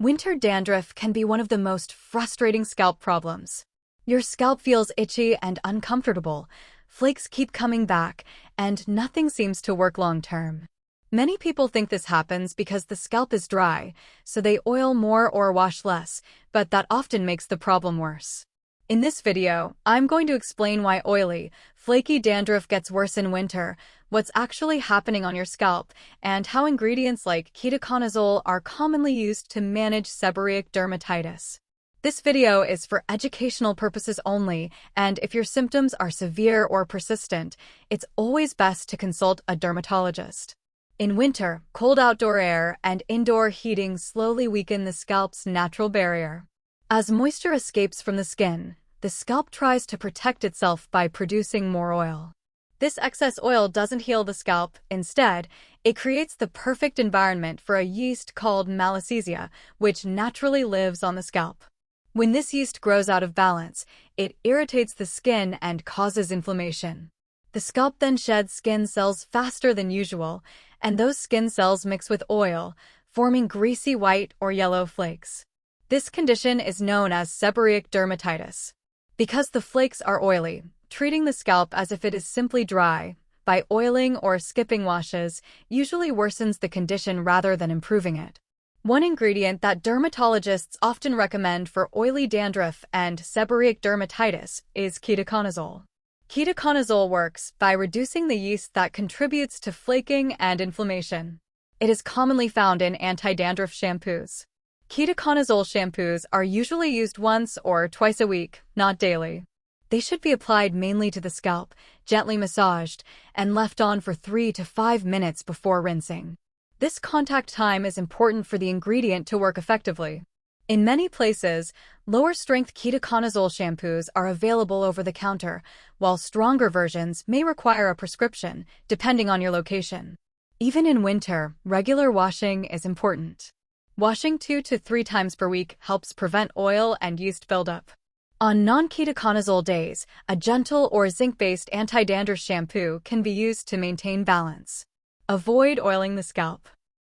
Winter dandruff can be one of the most frustrating scalp problems. Your scalp feels itchy and uncomfortable, flakes keep coming back, and nothing seems to work long-term. Many people think this happens because the scalp is dry, so they oil more or wash less, but that often makes the problem worse. In this video, I'm going to explain why oily, flaky dandruff gets worse in winter, what's actually happening on your scalp, and how ingredients like ketoconazole are commonly used to manage seborrheic dermatitis. This video is for educational purposes only, and if your symptoms are severe or persistent, it's always best to consult a dermatologist. In winter, cold outdoor air and indoor heating slowly weaken the scalp's natural barrier. As moisture escapes from the skin, the scalp tries to protect itself by producing more oil. This excess oil doesn't heal the scalp. Instead, it creates the perfect environment for a yeast called Malassezia, which naturally lives on the scalp. When this yeast grows out of balance, it irritates the skin and causes inflammation. The scalp then sheds skin cells faster than usual, and those skin cells mix with oil, forming greasy white or yellow flakes. This condition is known as seborrheic dermatitis. Because the flakes are oily, treating the scalp as if it is simply dry, by oiling or skipping washes, usually worsens the condition rather than improving it. One ingredient that dermatologists often recommend for oily dandruff and seborrheic dermatitis is ketoconazole. Ketoconazole works by reducing the yeast that contributes to flaking and inflammation. It is commonly found in antidandruff shampoos. Ketoconazole shampoos are usually used once or twice a week, not daily. They should be applied mainly to the scalp, gently massaged, and left on for 3 to 5 minutes before rinsing. This contact time is important for the ingredient to work effectively. In many places, lower-strength ketoconazole shampoos are available over the counter, while stronger versions may require a prescription, depending on your location. Even in winter, regular washing is important. Washing 2 to 3 times per week helps prevent oil and yeast buildup. On non-ketoconazole days, a gentle or zinc-based anti-dandruff shampoo can be used to maintain balance. Avoid oiling the scalp.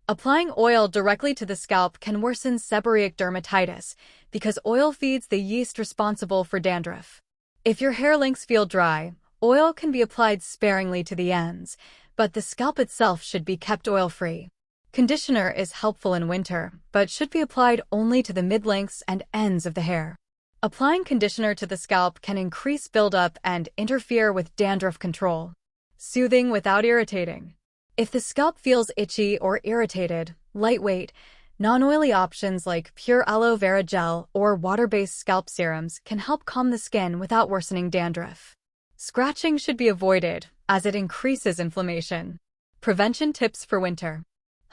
Applying oil directly to the scalp can worsen seborrheic dermatitis because oil feeds the yeast responsible for dandruff. If your hair lengths feel dry, oil can be applied sparingly to the ends, but the scalp itself should be kept oil-free. Conditioner is helpful in winter, but should be applied only to the mid-lengths and ends of the hair. Applying conditioner to the scalp can increase buildup and interfere with dandruff control. Soothing without irritating. If the scalp feels itchy or irritated, lightweight, non-oily options like pure aloe vera gel or water-based scalp serums can help calm the skin without worsening dandruff. Scratching should be avoided, as it increases inflammation. Prevention tips for winter.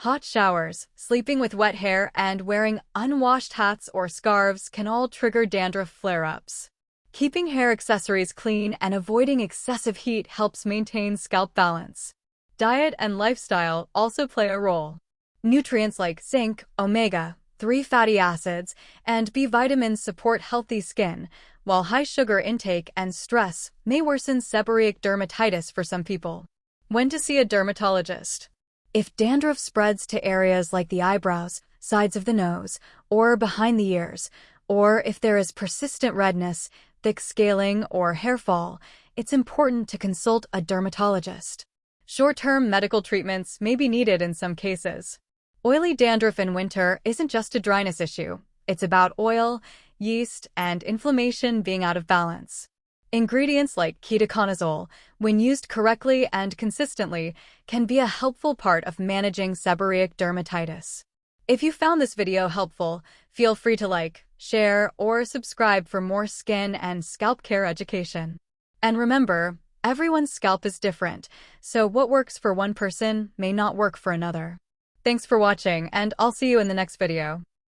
Hot showers, sleeping with wet hair, and wearing unwashed hats or scarves can all trigger dandruff flare-ups. Keeping hair accessories clean and avoiding excessive heat helps maintain scalp balance. Diet and lifestyle also play a role. Nutrients like zinc, omega-3 fatty acids, and B vitamins support healthy skin, while high sugar intake and stress may worsen seborrheic dermatitis for some people. When to see a dermatologist? If dandruff spreads to areas like the eyebrows, sides of the nose, or behind the ears, or if there is persistent redness, thick scaling, or hair fall, it's important to consult a dermatologist. Short-term medical treatments may be needed in some cases. Oily dandruff in winter isn't just a dryness issue. It's about oil, yeast, and inflammation being out of balance. Ingredients like ketoconazole, when used correctly and consistently, can be a helpful part of managing seborrheic dermatitis. If you found this video helpful, feel free to like, share, or subscribe for more skin and scalp care education. And remember, everyone's scalp is different, so what works for one person may not work for another. Thanks for watching, and I'll see you in the next video.